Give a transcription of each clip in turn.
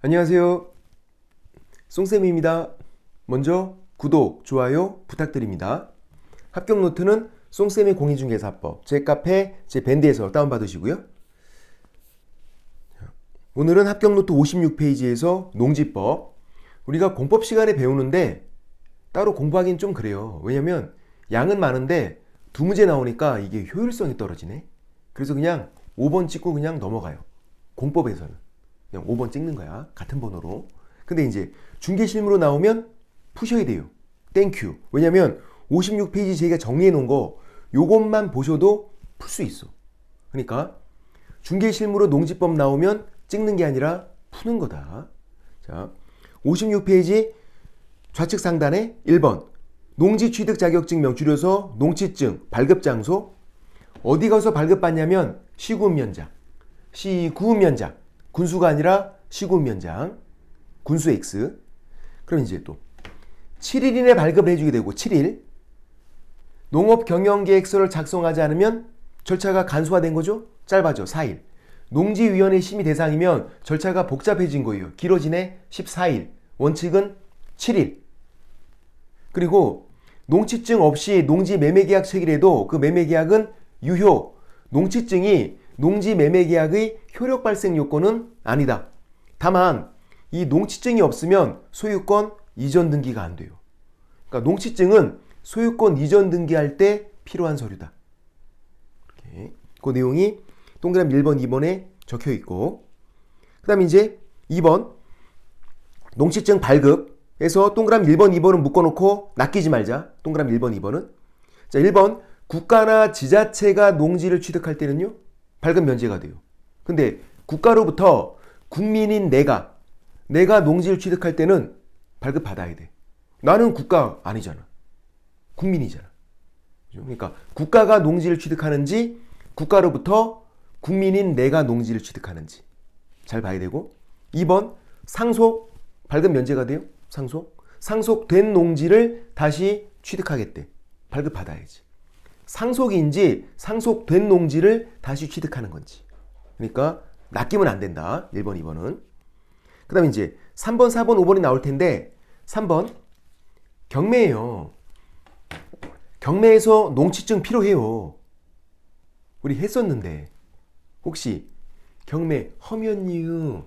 안녕하세요. 송쌤입니다. 먼저 구독, 좋아요 부탁드립니다. 합격 노트는 송쌤의 공인중개사법 제 카페 제 밴드에서 다운받으시고요. 오늘은 합격 노트 56페이지에서 농지법. 우리가 공법 시간에 배우는데 따로 공부하기는 좀 그래요. 왜냐면 양은 많은데 두 문제 나오니까 이게 효율성이 떨어지네. 그래서 그냥 5번 찍고 그냥 넘어가요. 공법에서는 그냥 5번 찍는 거야. 같은 번호로. 근데 이제 중개실무로 나오면 푸셔야 돼요. 땡큐. 왜냐면 56페이지 제가 정리해 놓은 거 요것만 보셔도 풀 수 있어. 그러니까 중개실무로 농지법 나오면 찍는 게 아니라 푸는 거다. 자, 56페이지 좌측 상단에 1번 농지 취득 자격증명 줄여서 농취증 발급장소. 어디 가서 발급받냐면 시군면장. 시군면장. 군수가 아니라 시군면장. 군수 X. 그럼 이제 또 7일 이내 발급을 해주게 되고 7일. 농업경영계획서를 작성하지 않으면 절차가 간소화된 거죠? 짧아져 4일. 농지위원회 심의 대상이면 절차가 복잡해진 거예요. 길어지네 14일. 원칙은 7일. 그리고 농취증 없이 농지 매매계약 체결해도 그 매매계약은 유효. 농취증이 농지 매매계약의 효력 발생 요건은 아니다. 다만 이 농취증이 없으면 소유권 이전 등기가 안 돼요. 그러니까 농취증은 소유권 이전 등기할 때 필요한 서류다. 이렇게. 그 내용이 동그라미 1번, 2번에 적혀 있고, 그 다음에 이제 2번 농취증 발급에서 동그라미 1번, 2번은 묶어놓고 낚이지 말자. 동그라미 1번, 2번은. 자, 1번 국가나 지자체가 농지를 취득할 때는요 발급 면제가 돼요. 근데 국가로부터 국민인 내가 농지를 취득할 때는 발급 받아야 돼. 나는 국가 아니잖아. 국민이잖아. 그러니까 국가가 농지를 취득하는지 국가로부터 국민인 내가 농지를 취득하는지 잘 봐야 되고. 2번 상속 발급 면제가 돼요. 상속된 농지를 다시 취득하겠대. 발급 받아야지. 상속인지 상속된 농지를 다시 취득하는 건지. 그러니까 낚이면 안 된다. 1번, 2번은. 그 다음에 이제 3번, 4번, 5번이 나올 텐데 3번 경매예요. 경매에서 농취증 필요해요. 우리 했었는데 혹시 경매 허면유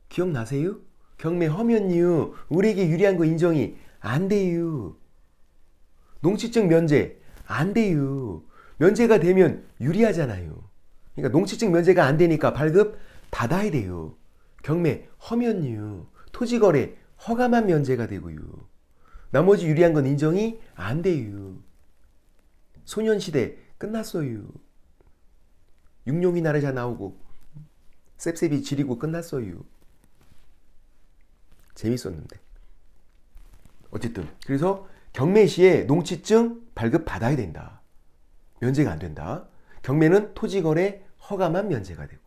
기억나세요? 경매 허면유 우리에게 유리한 거 인정이 안 돼요. 농취증 면제 안 돼요. 면제가 되면 유리하잖아요. 그러니까 농취증 면제가 안 되니까 발급 받아야 돼요. 경매 허면요. 토지거래 허가만 면제가 되고요. 나머지 유리한 건 인정이 안 돼요. 소년시대 끝났어요. 육룡이 나르자 나오고 셉셉이 지리고 끝났어요. 재밌었는데. 어쨌든 그래서 경매 시에 농취증 발급 받아야 된다. 면제가 안 된다. 경매는 토지거래 허가만 면제가 되고.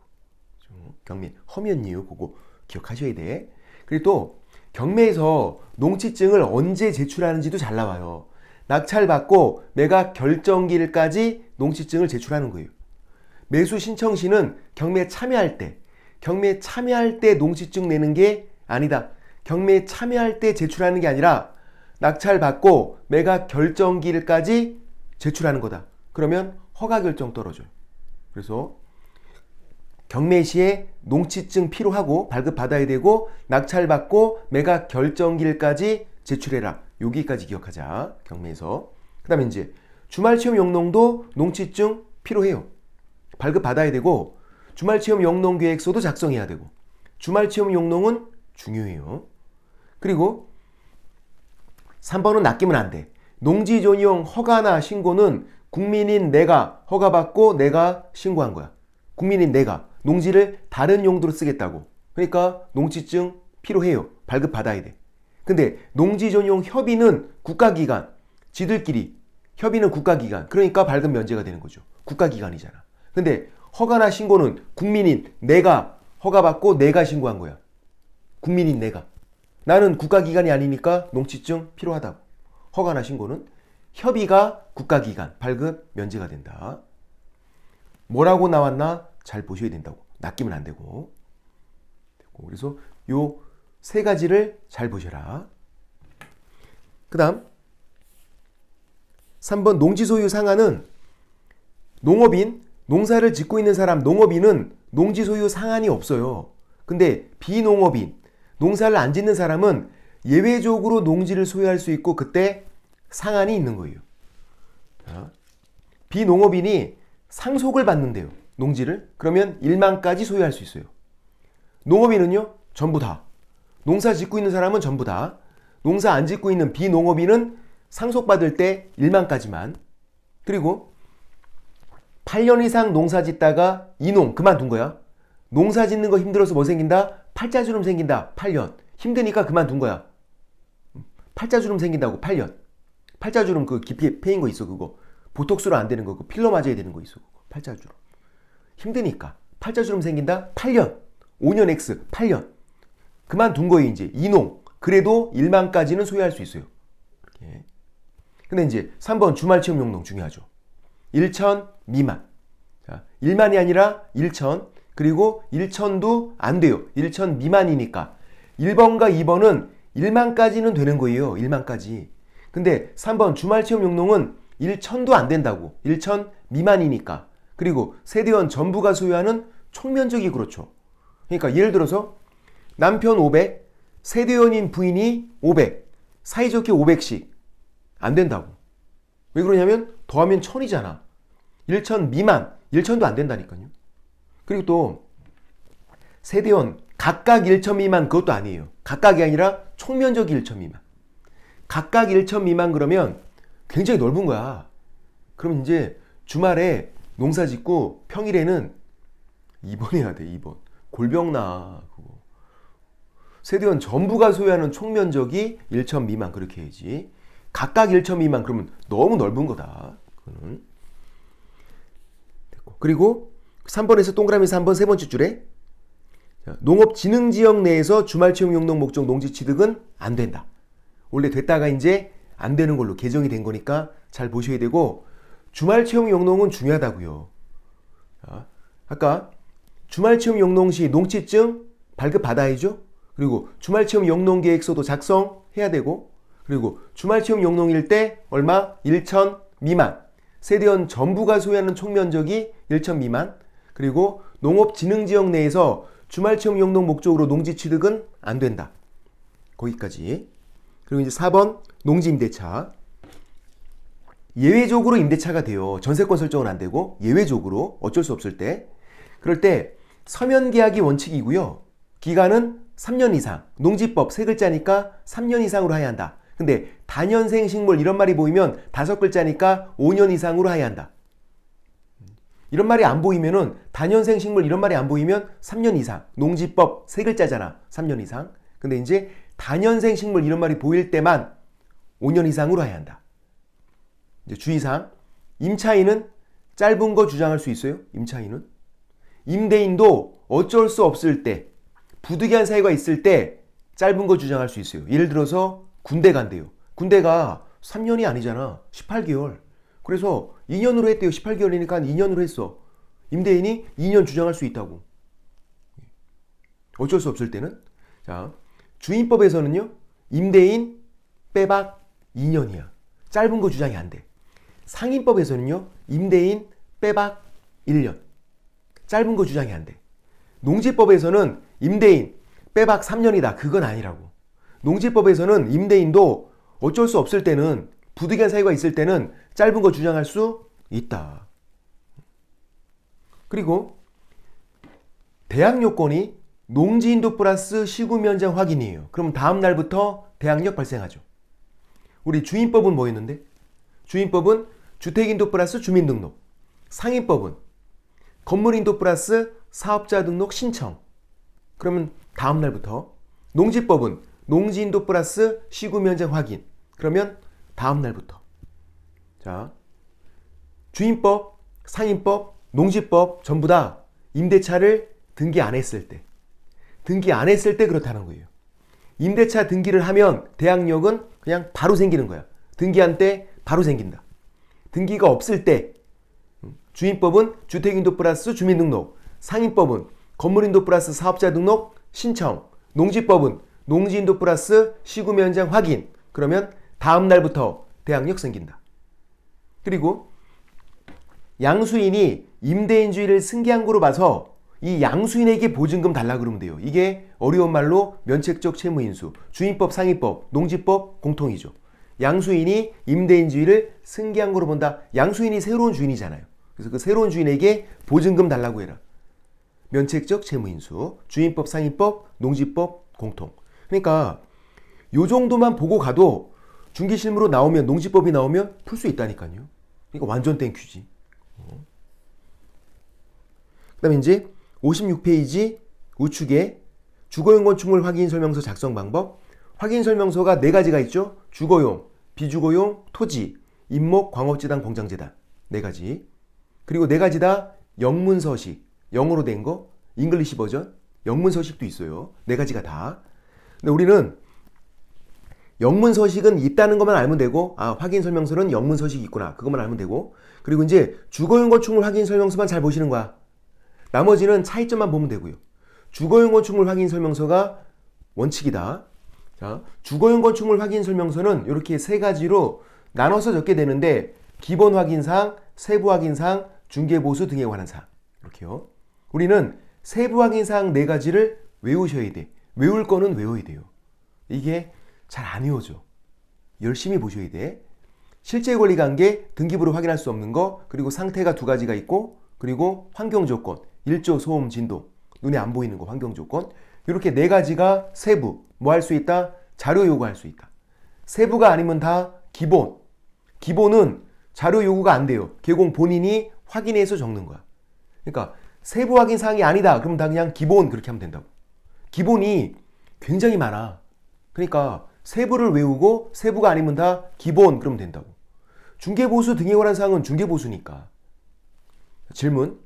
경매 허면이유 그거 기억하셔야 돼. 그리고 또 경매에서 농취증을 언제 제출하는지도 잘 나와요. 낙찰받고 매각 결정일까지 농취증을 제출하는 거예요. 매수 신청 시는 경매 참여할 때 농취증 내는 게 아니다. 경매 참여할 때 제출하는 게 아니라 낙찰받고 매각 결정기일까지 제출하는 거다. 그러면 허가 결정 떨어져요. 그래서 경매 시에 농취증 필요하고 발급 받아야 되고 낙찰받고 매각 결정기일까지 제출해라. 여기까지 기억하자. 경매에서. 그 다음에 이제 주말체험 영농도 농취증 필요해요. 발급 받아야 되고 주말체험 영농계획서도 작성해야 되고 주말체험 영농은 중요해요. 그리고 3번은 낚이면 안 돼. 농지 전용 허가나 신고는 국민인 내가 허가받고 내가 신고한 거야. 국민인 내가 농지를 다른 용도로 쓰겠다고. 그러니까 농취증 필요해요. 발급 받아야 돼. 근데 농지 전용 협의는 국가기관, 지들끼리 협의는 국가기관. 그러니까 발급 면제가 되는 거죠. 국가기관이잖아. 근데 허가나 신고는 국민인 내가 허가받고 내가 신고한 거야. 국민인 내가. 나는 국가기관이 아니니까 농취증 필요하다고. 허가나 신고는. 협의가 국가기관, 발급 면제가 된다. 뭐라고 나왔나 잘 보셔야 된다고. 낚이면 안 되고. 그래서 요 세 가지를 잘 보셔라. 그 다음 3번 농지 소유 상한은 농업인, 농사를 짓고 있는 사람, 농업인은 농지 소유 상한이 없어요. 근데 비농업인, 농사를 안 짓는 사람은 예외적으로 농지를 소유할 수 있고 그때 상한이 있는 거예요. 자, 비농업인이 상속을 받는데요. 농지를. 그러면 1만까지 소유할 수 있어요. 농업인은요. 전부 다. 농사 짓고 있는 사람은 전부 다. 농사 안 짓고 있는 비농업인은 상속받을 때 1만까지만. 그리고 8년 이상 농사 짓다가 이농 그만둔 거야. 농사 짓는 거 힘들어서 뭐 생긴다? 팔자주름 생긴다. 8년. 힘드니까 그만둔 거야. 팔자주름 생긴다고 8년. 팔자주름 그 깊이 패인 거 있어 그거. 보톡스로 안 되는 거. 그 필러 맞아야 되는 거 있어. 그거. 팔자주름. 힘드니까. 팔자주름 생긴다. 8년. 5년 X. 8년. 그만둔 거예요 이제. 이농. 그래도 1만까지는 소유할 수 있어요. 이렇게. 근데 이제 3번 주말체험 용농 중요하죠. 1천 미만. 자, 1만이 아니라 1천. 그리고 1천도 안 돼요. 1천 미만이니까. 1번과 2번은 1만까지는 되는 거예요. 1만까지. 근데 3번 주말체험 용농은 1천도 안 된다고. 1천 미만이니까. 그리고 세대원 전부가 소유하는 총면적이 그렇죠. 그러니까 예를 들어서 남편 500, 세대원인 부인이 500, 사이좋게 500씩 안 된다고. 왜 그러냐면 더하면 1000이잖아. 1천 미만, 1천도 안 된다니까요. 그리고 또 세대원 각각 1천 미만 그것도 아니에요. 각각이 아니라 총면적이 1천 미만. 각각 1천 미만 그러면 굉장히 넓은 거야. 그럼 이제 주말에 농사 짓고 평일에는 입원해야 돼. 입원. 골병 나. 그거. 세대원 전부가 소유하는 총면적이 1천 미만 그렇게 해야지. 각각 1천 미만 그러면 너무 넓은 거다. 그거는. 됐고. 그리고 3번에서 동그라미 3번 세 번째 줄에 농업진흥지역 내에서 주말체험 용농 목적 농지 취득은 안 된다. 원래 됐다가 이제 안 되는 걸로 개정이 된 거니까 잘 보셔야 되고 주말체험 용농은 중요하다고요. 자, 아까 주말체험 용농 시 농지증 발급받아야죠. 그리고 주말체험 용농계획서도 작성해야 되고 그리고 주말체험 용농일 때 얼마? 1천 미만. 세대원 전부가 소유하는 총면적이 1천 미만. 그리고 농업진흥지역 내에서 주말체험 용농 목적으로 농지 취득은 안 된다. 거기까지. 그리고 이제 4번 농지임대차. 예외적으로 임대차가 돼요. 전세권 설정은 안 되고 예외적으로 어쩔 수 없을 때. 그럴 때 서면계약이 원칙이고요. 기간은 3년 이상. 농지법 세 글자니까 3년 이상으로 해야 한다. 근데 다년생 식물 이런 말이 보이면 5글자니까 5년 이상으로 해야 한다. 이런 말이 안 보이면은 다년생 식물 이런 말이 안 보이면 3년 이상. 농지법 세 글자잖아. 3년 이상. 근데 이제 다년생 식물 이런 말이 보일 때만 5년 이상으로 해야 한다. 이제 주의사항. 임차인은 짧은 거 주장할 수 있어요. 임차인은. 임대인도 어쩔 수 없을 때 부득이한 사유가 있을 때 짧은 거 주장할 수 있어요. 예를 들어서 군대 간대요. 군대가 3년이 아니잖아. 18개월. 그래서 2년으로 했대요. 18개월이니까 2년으로 했어. 임대인이 2년 주장할 수 있다고. 어쩔 수 없을 때는. 자, 주임법에서는요. 임대인 빼박 2년이야. 짧은 거 주장이 안 돼. 상임법에서는요. 임대인 빼박 1년. 짧은 거 주장이 안 돼. 농지법에서는 임대인 빼박 3년이다. 그건 아니라고. 농지법에서는 임대인도 어쩔 수 없을 때는 부득이한 사유가 있을 때는 짧은 거 주장할 수 있다. 그리고 대항 요건이 농지인도 플러스 시구면적 확인이에요. 그럼 다음 날부터 대항력 발생하죠. 우리 주임법은 뭐였는데? 주임법은 주택인도 플러스 주민등록. 상임법은 건물인도 플러스 사업자 등록 신청. 그러면 다음 날부터. 농지법은 농지인도 플러스 시구면적 확인. 그러면 다음 날부터. 자, 주임법, 상임법, 농지법 전부 다 임대차를 등기 안 했을 때. 등기 안 했을 때 그렇다는 거예요. 임대차 등기를 하면 대항력은 그냥 바로 생기는 거야. 등기한 때 바로 생긴다. 등기가 없을 때 주임법은 주택인도 플러스 주민등록, 상임법은 건물인도 플러스 사업자 등록 신청, 농지법은 농지인도 플러스 시구 면적 확인. 그러면 다음 날부터 대항력 생긴다. 그리고 양수인이 임대인주의를 승계한 거로 봐서 이 양수인에게 보증금 달라 그러면 돼요. 이게 어려운 말로 면책적 채무인수, 주인법, 상위법, 농지법 공통이죠. 양수인이 임대인주의를 승계한 거로 본다. 양수인이 새로운 주인이잖아요. 그래서 그 새로운 주인에게 보증금 달라고 해라. 면책적 채무인수, 주인법, 상위법, 농지법 공통. 그러니까 요 정도만 보고 가도 중기실무로 나오면, 농지법이 나오면 풀 수 있다니까요. 이거 완전 땡큐지. 그 다음에 이제 56페이지 우측에 주거용 건축물 확인 설명서 작성 방법. 확인 설명서가 4가지가 있죠. 주거용, 비주거용, 토지, 임목, 광업재단, 공장재단 4가지. 그리고 4가지 다 영문서식, 영어로 된 거, 잉글리시 버전, 영문서식도 있어요. 4가지가 다. 근데 우리는 영문서식은 있다는 것만 알면 되고, 확인 설명서는 영문서식이 있구나. 그것만 알면 되고, 그리고 이제 주거용 건축물 확인 설명서만 잘 보시는 거야. 나머지는 차이점만 보면 되고요. 주거용 건축물 확인 설명서가 원칙이다. 자, 주거용 건축물 확인 설명서는 이렇게 3가지로 나눠서 적게 되는데, 기본 확인사항, 세부 확인사항, 중개보수 등에 관한 사항. 이렇게요. 우리는 세부 확인사항 4가지를 외우셔야 돼. 외울 거는 외워야 돼요. 이게 잘 안 외워져. 열심히 보셔야 돼. 실제 권리 관계, 등기부로 확인할 수 없는 거, 그리고 상태가 2가지가 있고, 그리고 환경 조건, 일조, 소음, 진동, 눈에 안 보이는 거, 환경 조건. 이렇게 4가지가 세부, 뭐 할 수 있다? 자료 요구할 수 있다. 세부가 아니면 다 기본. 기본은 자료 요구가 안 돼요. 개공 본인이 확인해서 적는 거야. 그러니까 세부 확인 사항이 아니다. 그럼 다 그냥 기본 그렇게 하면 된다고. 기본이 굉장히 많아. 그러니까 세부를 외우고 세부가 아니면 다 기본 그러면 된다고. 중개보수 등에 관한 사항은 중개보수니까. 질문.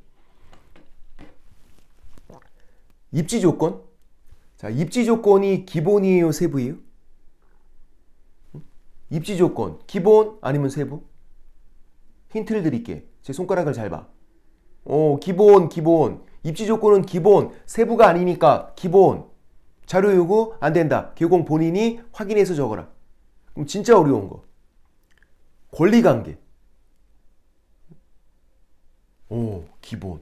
입지 조건. 자, 입지 조건이 기본이에요, 세부예요? 입지 조건 기본 아니면 세부? 힌트를 드릴게. 제 손가락을 잘 봐. 기본. 입지 조건은 기본. 세부가 아니니까 기본. 자료 요구 안 된다. 개공 본인이 확인해서 적어라. 그럼 진짜 어려운 거. 권리관계. 기본.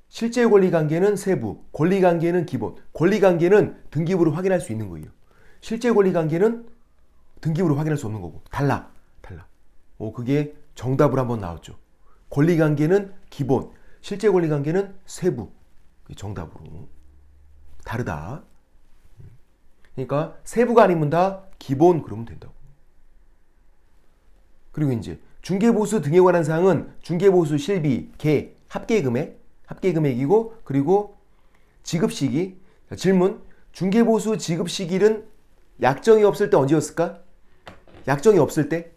실제 권리관계는 세부, 권리관계는 기본. 권리관계는 등기부로 확인할 수 있는 거예요. 실제 권리관계는 등기부로 확인할 수 없는 거고. 달라. 그게 정답으로 한번 나왔죠. 권리관계는 기본, 실제 권리관계는 세부. 정답으로. 다르다. 그러니까 세부가 아니면 다 기본 그러면 된다고. 그리고 이제 중개보수 등에 관한 사항은 중개보수 실비, 개, 합계금액이고, 그리고 지급시기. 자, 질문. 중개보수 지급시기는 약정이 없을 때 언제였을까? 약정이 없을 때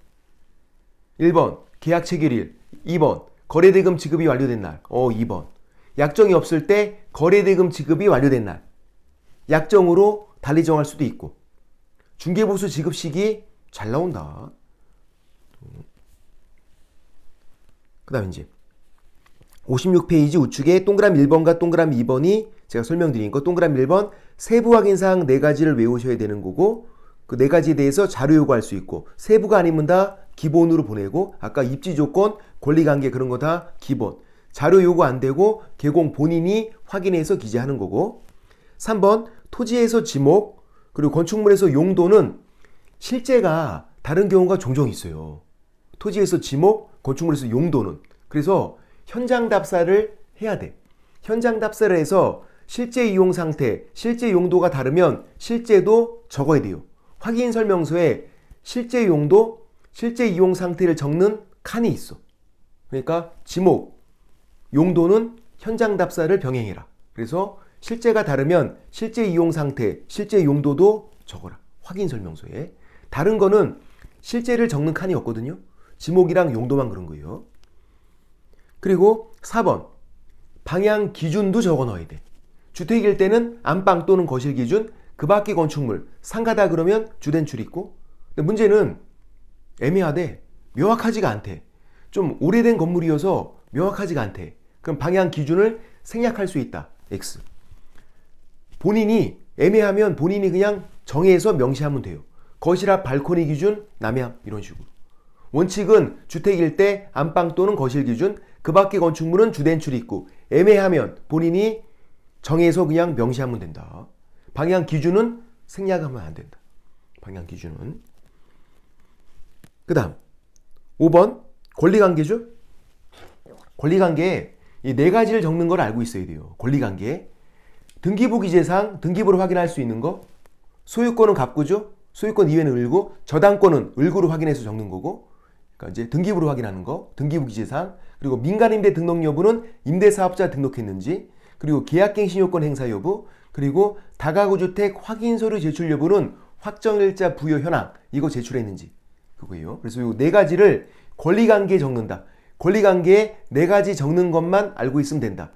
1번 계약 체결일, 2번 거래대금 지급이 완료된 날. 2번 약정이 없을 때 거래대금 지급이 완료된 날. 약정으로 달리 정할 수도 있고. 중개보수 지급 시기 잘 나온다. 그 다음 이제 56페이지 우측에 동그라미 1번과 동그라미 2번이 제가 설명드린 거. 동그라미 1번 세부 확인사항 4가지를 외우셔야 되는 거고, 그 4가지에 대해서 자료 요구할 수 있고, 세부가 아니면 다 기본으로 보내고, 아까 입지 조건, 권리관계 그런 거 다 기본. 자료 요구 안 되고 개공 본인이 확인해서 기재하는 거고. 3번 토지에서 지목, 그리고 건축물에서 용도는 실제가 다른 경우가 종종 있어요. 토지에서 지목, 건축물에서 용도는. 그래서 현장 답사를 해야 돼. 현장 답사를 해서 실제 이용 상태, 실제 용도가 다르면 실제도 적어야 돼요. 확인 설명서에 실제 용도, 실제 이용 상태를 적는 칸이 있어. 그러니까 지목, 용도는 현장 답사를 병행해라. 그래서 실제가 다르면 실제 이용 상태, 실제 용도도 적어라. 확인 설명서에. 다른 거는 실제를 적는 칸이 없거든요. 지목이랑 용도만 그런 거예요. 그리고 4번 방향 기준도 적어 넣어야 돼. 주택일 때는 안방 또는 거실 기준, 그 밖의 건축물, 상가다 그러면 주된 출입구. 근데 문제는 애매하대. 명확하지가 않대. 좀 오래된 건물이어서 명확하지가 않대. 그럼 방향 기준을 생략할 수 있다. X. 본인이 애매하면 본인이 그냥 정해서 명시하면 돼요. 거실 앞 발코니 기준 남해함 이런 식으로. 원칙은 주택일 때 안방 또는 거실 기준, 그 밖의 건축물은 주된 출입구. 애매하면 본인이 정해서 그냥 명시하면 된다. 방향 기준은 생략하면 안 된다. 방향 기준은. 그 다음 5번 권리관계죠. 권리관계 이 네 가지를 적는 걸 알고 있어야 돼요. 권리관계. 등기부 기재상 등기부를 확인할 수 있는 거. 소유권은 갑구죠. 소유권 이외는 을구. 저당권은 을구로 확인해서 적는 거고. 그러니까 이제 등기부로 확인하는 거. 등기부 기재상. 그리고 민간임대 등록 여부는 임대사업자 등록했는지. 그리고 계약갱 신용권 행사 여부. 그리고 다가구주택 확인서류 제출 여부는 확정일자 부여 현황. 이거 제출했는지. 그거예요. 그래서 이 네 가지를 권리관계에 적는다. 권리관계에 네 가지 적는 것만 알고 있으면 된다.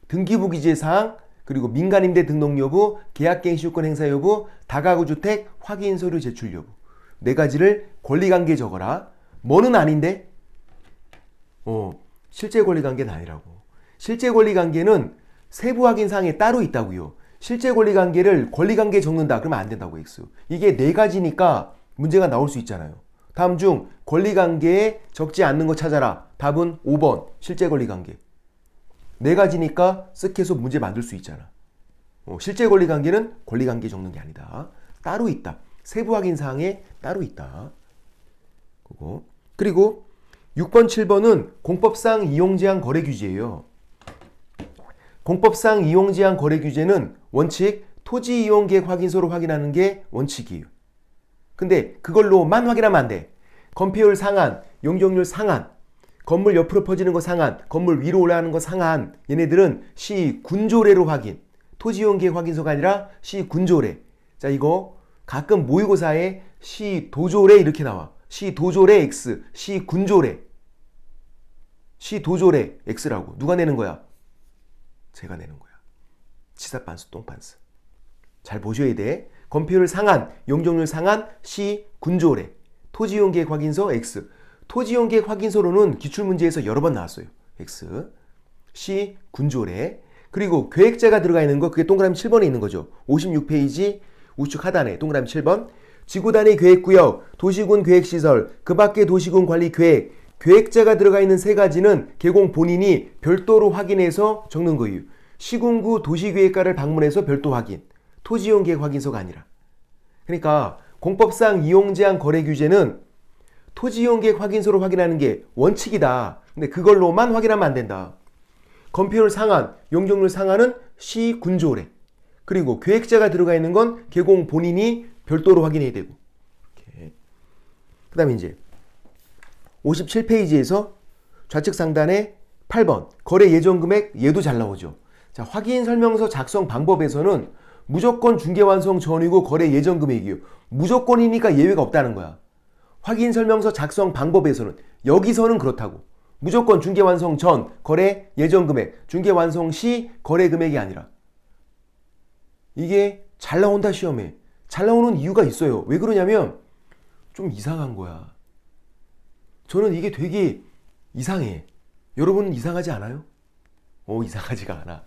등기부 기재사항, 그리고 민간임대 등록 여부, 계약갱 신용권 행사 여부, 다가구주택 확인서류 제출 여부. 네 가지를 권리관계에 적어라. 뭐는 아닌데? 실제 권리관계는 아니라고. 실제 권리관계는 세부 확인사항에 따로 있다고요. 실제 권리관계를 권리관계에 적는다. 그러면 안 된다고 X. 이게 네 가지니까 문제가 나올 수 있잖아요. 다음 중 권리관계에 적지 않는 거 찾아라. 답은 5번 실제 권리관계. 네 가지니까 쓱 해서 문제 만들 수 있잖아. 실제 권리관계는 권리관계에 적는 게 아니다. 따로 있다. 세부 확인사항에 따로 있다. 그리고 6번, 7번은 공법상 이용제한 거래 규제예요. 공법상 이용제한 거래 규제는 원칙 토지 이용 계획 확인서로 확인하는 게 원칙이에요. 근데 그걸로만 확인하면 안 돼. 건폐율 상한, 용적률 상한, 건물 옆으로 퍼지는 거 상한, 건물 위로 올라가는 거 상한. 얘네들은 시군조례로 확인. 토지 이용 계획 확인서가 아니라 시군조례. 자, 이거 가끔 모의고사에 시도조례 이렇게 나와. 시도조례 X, 시군조례. 시도조례 X라고. 누가 내는 거야? 제가 내는 거야. 치사반수 똥반수. 잘 보셔야 돼. 건폐율 상한, 용적률 상한, 시군조례. 토지이용계획 확인서 X. 토지이용계획 확인서로는 기출문제에서 여러 번 나왔어요. X. 시군조례. 그리고 계획자가 들어가 있는 거 그게 동그라미 7번에 있는 거죠. 56페이지 우측 하단에 동그라미 7번. 지구단위 계획구역, 도시군 계획시설, 그 밖의 도시군 관리 계획. 계획자가 들어가 있는 세 가지는 개공 본인이 별도로 확인해서 적는 거예요. 시군구 도시계획과를 방문해서 별도 확인. 토지이용계획 확인서가 아니라. 그러니까 공법상 이용제한 거래 규제는 토지이용계획 확인서로 확인하는 게 원칙이다. 근데 그걸로만 확인하면 안 된다. 건폐율 상한, 용적률 상한은 시군조례. 그리고 계획자가 들어가 있는 건 개공 본인이 별도로 확인해야 되고. 그 다음에 이제 57페이지에서 좌측 상단에 8번 거래 예정 금액 얘도 잘 나오죠. 자, 확인 설명서 작성 방법에서는 무조건 중개 완성 전이고 거래 예정 금액이요. 무조건이니까 예외가 없다는 거야. 확인 설명서 작성 방법에서는 여기서는 그렇다고. 무조건 중개 완성 전 거래 예정 금액, 중개 완성 시 거래 금액이 아니라. 이게 잘 나온다 시험에. 잘 나오는 이유가 있어요. 왜 그러냐면 좀 이상한 거야. 저는 이게 되게 이상해. 여러분은 이상하지 않아요? 이상하지가 않아.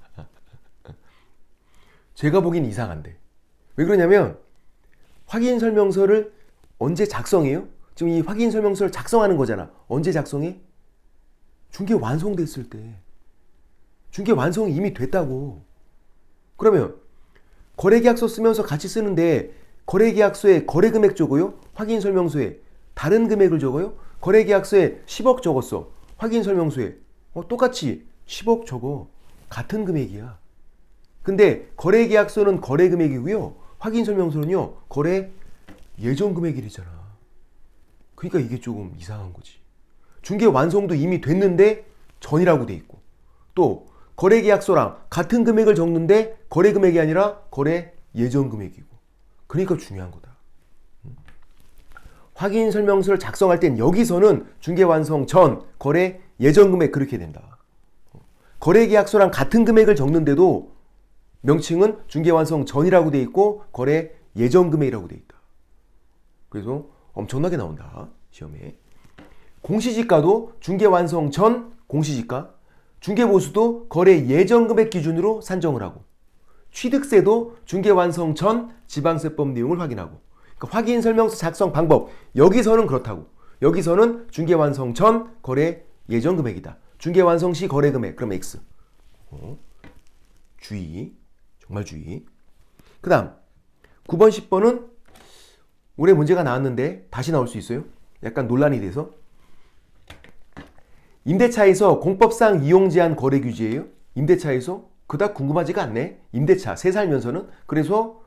제가 보기엔 이상한데. 왜 그러냐면 확인 설명서를 언제 작성해요? 지금 이 확인 설명서를 작성하는 거잖아. 언제 작성해? 중개 완성됐을 때. 중개 완성이 이미 됐다고. 그러면 거래계약서 쓰면서 같이 쓰는데 거래계약서에 거래금액 적어요? 확인 설명서에 다른 금액을 적어요? 거래계약서에 10억 적었어. 확인 설명서에 똑같이 10억 적어. 같은 금액이야. 근데 거래계약서는 거래금액이고요. 확인 설명서는요. 거래 예정 금액이잖아. 그러니까 이게 조금 이상한 거지. 중개 완성도 이미 됐는데 전이라고 돼 있고, 또 거래계약서랑 같은 금액을 적는데 거래금액이 아니라 거래 예정 금액이고. 그러니까 중요한 거다. 확인 설명서를 작성할 땐 여기서는 중개 완성 전 거래 예정 금액 그렇게 된다. 거래계약서랑 같은 금액을 적는데도 명칭은 중개 완성 전이라고 돼 있고 거래 예정 금액이라고 돼 있다. 그래서 엄청나게 나온다 시험에. 공시지가도 중개 완성 전 공시지가, 중개보수도 거래 예정 금액 기준으로 산정을 하고, 취득세도 중개 완성 전 지방세법 내용을 확인하고. 그러니까 확인 설명서 작성 방법. 여기서는 그렇다고. 여기서는 중개 완성 전 거래 예정 금액이다. 중개 완성 시 거래 금액. 그럼 X. 주의. 정말 주의. 그 다음 9번 10번은 올해 문제가 나왔는데 다시 나올 수 있어요. 약간 논란이 돼서. 임대차에서 공법상 이용 제한 거래 규제예요. 임대차에서 그닥 궁금하지가 않네. 임대차 새 살면서는. 그래서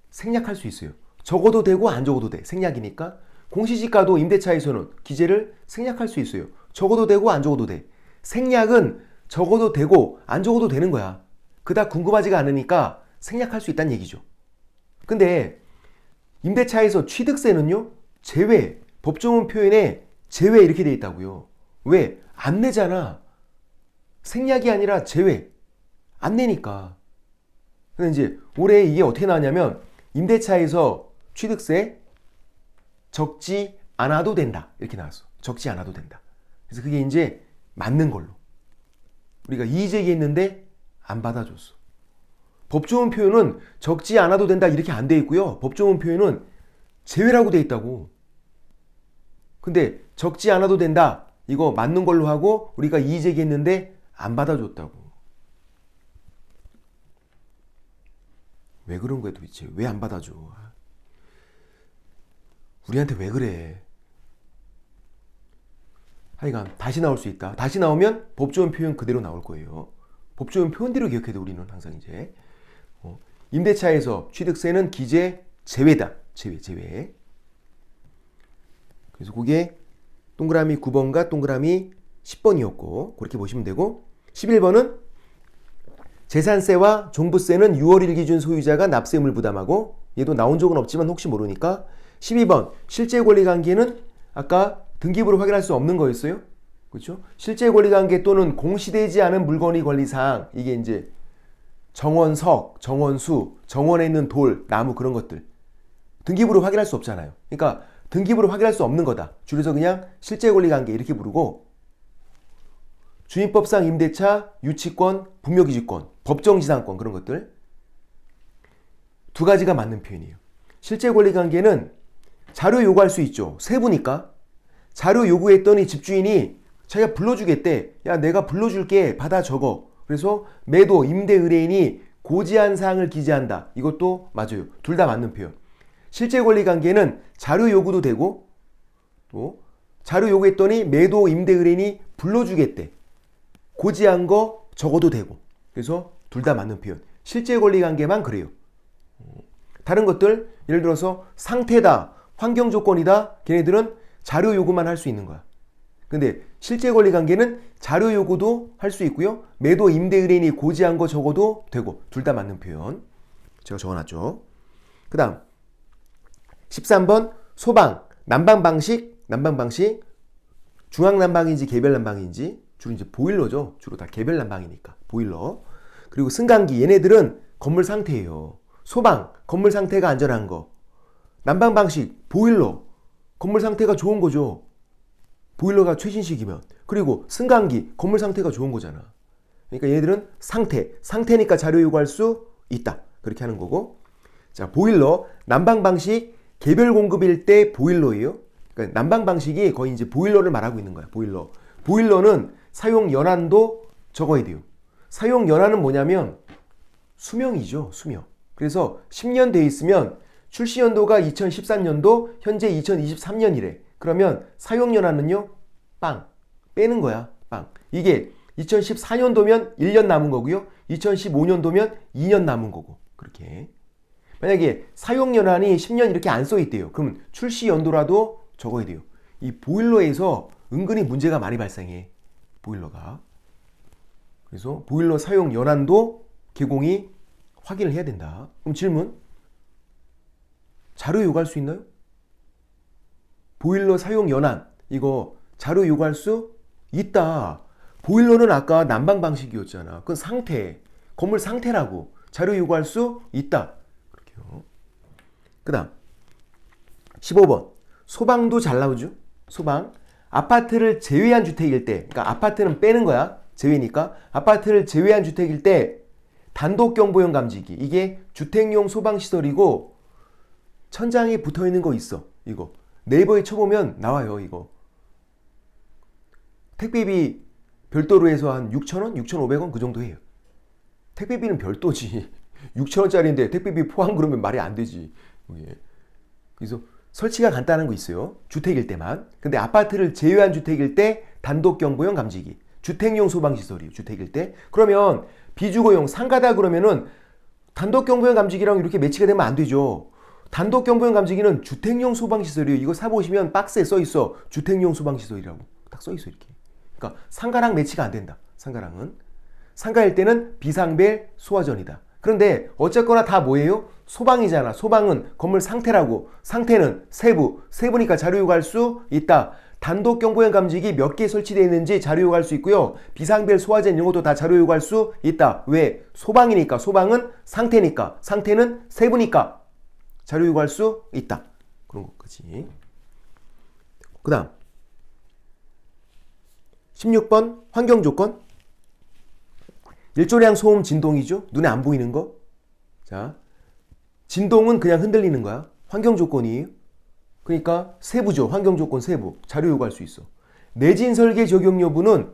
생략할 수 있어요. 적어도 되고 안 적어도 돼. 생략이니까. 공시지가도 임대차에서는 기재를 생략할 수 있어요. 적어도 되고 안 적어도 돼. 생략은 적어도 되고 안 적어도 되는 거야. 그닥 궁금하지가 않으니까 생략할 수 있다는 얘기죠. 근데 임대차에서 취득세는요, 제외. 법조문 표현에 제외 이렇게 돼 있다고요. 왜? 안 내잖아. 생략이 아니라 제외. 안 내니까. 근데 이제 올해 이게 어떻게 나왔냐면 임대차에서 취득세 적지 않아도 된다. 이렇게 나왔어. 적지 않아도 된다. 그래서 그게 이제 맞는 걸로. 우리가 이의제기했는데 안 받아줬어. 법조문 표현은 적지 않아도 된다 이렇게 안 돼 있고요. 법조문 표현은 제외라고 돼 있다고. 근데 적지 않아도 된다. 이거 맞는 걸로 하고 우리가 이의제기했는데 안 받아줬다고. 왜 그런 거야 도대체? 왜 안 받아줘? 우리한테 왜 그래? 하여간 다시 나올 수 있다. 다시 나오면 법조문 표현 그대로 나올 거예요. 법조문 표현대로 기억해야 돼 우리는 항상 이제. 임대차에서 취득세는 기재 제외다. 제외. 그래서 그게 동그라미 9번과 동그라미 10번이었고 그렇게 보시면 되고 11번은 재산세와 종부세는 6월 1일 기준 소유자가 납세금을 부담하고 얘도 나온 적은 없지만 혹시 모르니까 12번 실제 권리관계는 아까 등기부로 확인할 수 없는 거였어요. 그렇죠? 실제 권리관계 또는 공시되지 않은 물건의 권리사항 이게 이제 정원석, 정원수, 정원에 있는 돌, 나무 그런 것들 등기부로 확인할 수 없잖아요. 그러니까 등기부로 확인할 수 없는 거다. 줄여서 그냥 실제 권리관계 이렇게 부르고 주민법상 임대차, 유치권, 분묘기지권, 법정지상권 그런 것들 두 가지가 맞는 표현이에요. 실제 권리관계는 자료 요구할 수 있죠. 세부니까. 자료 요구했더니 집주인이 자기가 불러주겠대. 야 내가 불러줄게. 받아 적어. 그래서 매도, 임대 의뢰인이 고지한 사항을 기재한다. 이것도 맞아요. 둘 다 맞는 표현. 실제 권리 관계는 자료 요구도 되고 또 자료 요구했더니 매도, 임대 의뢰인이 불러주겠대. 고지한 거 적어도 되고. 그래서 둘 다 맞는 표현. 실제 권리 관계만 그래요. 다른 것들 예를 들어서 상태다, 환경 조건이다. 걔네들은 자료 요구만 할 수 있는 거야. 근데 실제 권리 관계는 자료 요구도 할 수 있고요. 매도 임대 의뢰인이 고지한 거 적어도 되고 둘 다 맞는 표현. 제가 적어놨죠. 그 다음 13번 소방, 난방 방식 중앙 난방인지 개별 난방인지 주로 이제 보일러죠. 주로 다 개별 난방이니까 보일러. 그리고 승강기 얘네들은 건물 상태예요. 소방, 건물 상태가 안전한 거. 난방 방식, 보일러, 건물 상태가 좋은 거죠. 보일러가 최신식이면. 그리고 승강기, 건물 상태가 좋은 거잖아. 그러니까 얘네들은 상태니까 자료 요구할 수 있다. 그렇게 하는 거고. 자, 보일러, 난방 방식, 개별 공급일 때 보일러예요. 그러니까 난방 방식이 거의 이제 보일러를 말하고 있는 거야. 보일러. 보일러는 사용 연한도 적어야 돼요. 사용 연한은 뭐냐면 수명이죠. 수명. 그래서 10년 돼 있으면 출시 연도가 2013년도, 현재 2023년이래. 그러면 사용 연한은요? 빵. 빼는 거야. 빵. 이게 2014년도면 1년 남은 거고요. 2015년도면 2년 남은 거고. 그렇게. 만약에 사용 연한이 10년 이렇게 안 써 있대요. 그럼 출시 연도라도 적어야 돼요. 이 보일러에서 은근히 문제가 많이 발생해. 보일러가. 그래서 보일러 사용 연한도 개공이 확인을 해야 된다. 그럼 질문. 자료 요구할 수 있나요? 보일러 사용 연한 이거 자료 요구할 수 있다. 보일러는 아까 난방 방식이었잖아. 그건 상태. 건물 상태라고. 자료 요구할 수 있다. 그렇게요. 그 다음 15번 소방도 잘 나오죠. 소방. 아파트를 제외한 주택일 때 그러니까 아파트는 빼는 거야. 제외니까. 아파트를 제외한 주택일 때 단독경보용 감지기. 이게 주택용 소방시설이고 천장에 붙어있는 거 있어. 이거 네이버에 쳐보면 나와요. 이거 택배비 별도로 해서 한 6,000원? 6,500원 그 정도 해요. 택배비는 별도지. 6,000원짜리인데 택배비 포함 그러면 말이 안 되지. 그래서 설치가 간단한 거 있어요. 주택일 때만. 근데 아파트를 제외한 주택일 때 단독경보용 감지기. 주택용 소방시설이에요. 주택일 때. 그러면 비주거용 상가다 그러면은 단독경보용 감지기랑 이렇게 매치가 되면 안 되죠. 단독경보용 감지기는 주택용 소방시설이에요. 이거 사보시면 박스에 써있어. 주택용 소방시설이라고 딱 써있어 이렇게. 그러니까 상가랑 매치가 안 된다. 상가랑은. 상가일 때는 비상벨 소화전이다. 그런데 어쨌거나 다 뭐예요? 소방이잖아. 소방은 건물 상태라고. 상태는 세부. 세부니까 자료 요구할 수 있다. 단독경보용 감지기 몇 개 설치되어 있는지 자료 요구할 수 있고요. 비상벨 소화전 이런 것도 다 자료 요구할 수 있다. 왜? 소방이니까. 소방은 상태니까. 상태는 세부니까 자료 요구할 수 있다. 그런 거지. 그 다음 16번 환경조건. 일조량 소음 진동이죠. 눈에 안 보이는 거. 자, 진동은 그냥 흔들리는 거야. 환경조건이에요. 그러니까 세부죠. 환경조건 세부. 자료 요구할 수 있어. 내진 설계 적용 여부는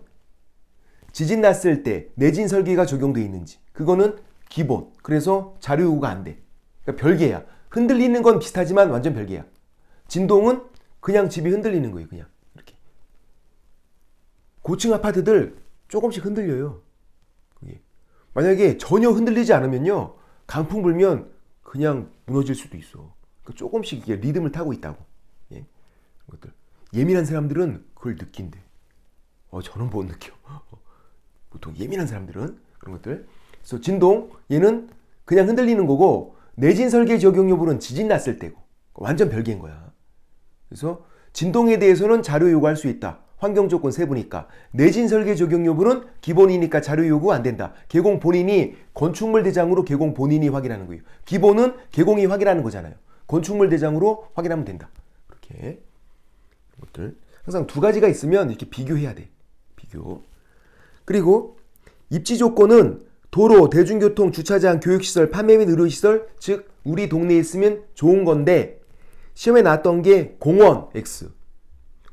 지진 났을 때 내진 설계가 적용돼 있는지. 그거는 기본. 그래서 자료 요구가 안 돼. 그러니까 별개야. 흔들리는 건 비슷하지만 완전 별개야. 진동은 그냥 집이 흔들리는 거예요. 그냥 이렇게. 고층 아파트들 조금씩 흔들려요. 그게. 만약에 전혀 흔들리지 않으면요. 강풍 불면 그냥 무너질 수도 있어. 그러니까 조금씩 이게 리듬을 타고 있다고. 예? 것들. 예민한 사람들은 그걸 느낀대. 저는 못 느껴. 보통 예민한 사람들은 그런 것들. 그래서 진동 얘는 그냥 흔들리는 거고 내진 설계 적용 여부는 지진 났을 때고 완전 별개인 거야. 그래서 진동에 대해서는 자료 요구할 수 있다. 환경 조건 세부니까. 내진 설계 적용 여부는 기본이니까 자료 요구 안 된다. 개공 본인이 건축물 대장으로 개공 본인이 확인하는 거예요. 기본은 개공이 확인하는 거잖아요. 건축물 대장으로 확인하면 된다. 그렇게 것들 항상 두 가지가 있으면 이렇게 비교해야 돼. 비교. 그리고 입지 조건은 도로, 대중교통, 주차장, 교육시설, 판매 및 의료시설, 즉 우리 동네에 있으면 좋은 건데 시험에 나왔던 게 공원 X.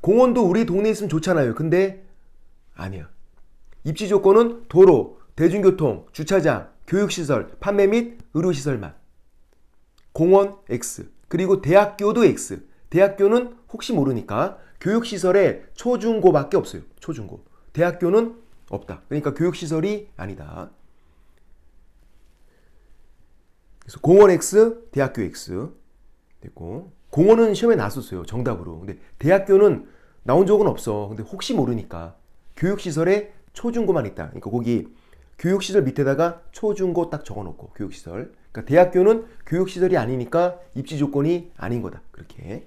공원도 우리 동네에 있으면 좋잖아요. 근데 아니야. 입지 조건은 도로, 대중교통, 주차장, 교육시설, 판매 및 의료시설만. 공원 X. 그리고 대학교도 X. 대학교는 혹시 모르니까 교육시설에 초중고밖에 없어요. 초중고. 대학교는 없다. 그러니까 교육시설이 아니다. 그래서 공원 X, 대학교 X 됐고, 공원은 시험에 나왔었어요. 정답으로. 근데 대학교는 나온 적은 없어. 근데 혹시 모르니까 교육시설에 초중고만 있다. 그러니까 거기 교육시설 밑에다가 초중고 딱 적어놓고 교육시설. 그러니까 대학교는 교육시설이 아니니까 입지 조건이 아닌 거다. 그렇게.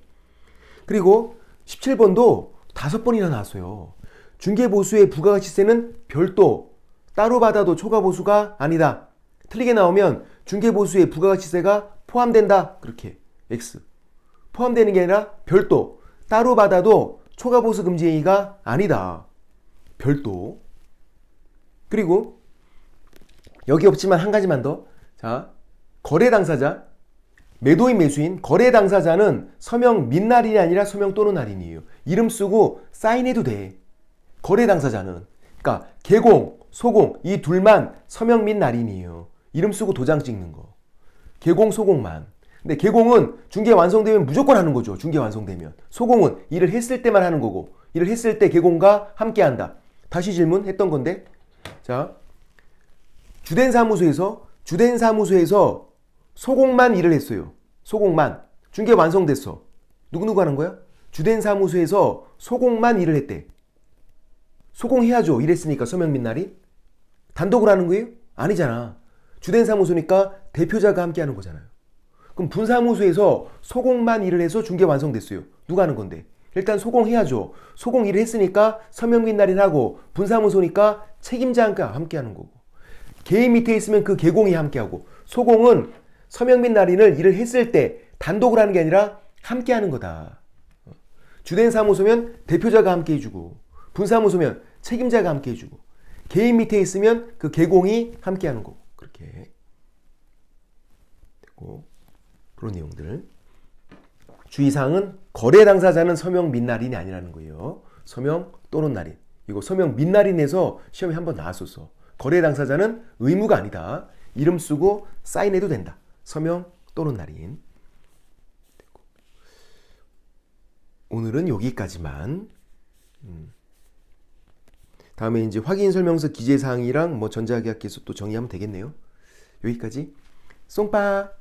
그리고 17번도 5번이나 나왔어요. 중개보수의 부가가치세는 별도, 따로 받아도 초과보수가 아니다. 틀리게 나오면 중개보수의 부가가치세가 포함된다. 그렇게. X. 포함되는 게 아니라 별도, 따로 받아도 초과보수 금지 행위가 아니다. 별도. 그리고 여기 없지만 한 가지만 더. 자, 거래 당사자, 매도인 매수인, 거래 당사자는 서명 및 날인이 아니라 서명 또는 날인이에요. 이름 쓰고 사인해도 돼. 거래 당사자는. 그러니까 개공, 소공 이 둘만 서명 및 날인이에요. 이름 쓰고 도장 찍는 거. 개공, 소공만. 근데 개공은 중개 완성되면 무조건 하는 거죠. 중개 완성되면. 소공은 일을 했을 때만 하는 거고, 일을 했을 때 개공과 함께 한다. 다시 질문했던 건데, 자, 주된 사무소에서 소공만 일을 했어요. 소공만. 중개 완성됐어. 누구누구 하는 거야? 주된 사무소에서 소공만 일을 했대. 소공해야죠. 일했으니까 서명 및 날인. 단독으로 하는 거예요? 아니잖아. 주된 사무소니까 대표자가 함께 하는 거잖아요. 그럼 분사무소에서 소공만 일을 해서 중개 완성됐어요. 누가 하는 건데? 일단 소공해야죠. 소공 일을 했으니까 서명 및 날인하고, 분사무소니까 책임자가 함께 하는 거고, 개인 밑에 있으면 그 개공이 함께 하고, 소공은 서명 및 날인을 일을 했을 때 단독으로 하는 게 아니라 함께 하는 거다. 주된 사무소면 대표자가 함께 해주고, 분사무소면 책임자가 함께 해주고, 개인 밑에 있으면 그 개공이 함께 하는 거고. 그렇게. 이렇게 되고 그런 내용들. 주의사항은 거래 당사자는 서명 및 날인이 아니라는 거예요. 서명 또는 날인. 이거 서명 및 날인에서 시험에 한번 나왔었어. 거래 당사자는 의무가 아니다. 이름 쓰고 사인해도 된다. 서명 또는 날인. 오늘은 여기까지만. 다음에 이제 확인 설명서 기재 사항이랑 뭐 전자계약서도 또 정리하면 되겠네요. 여기까지. 쏭빠.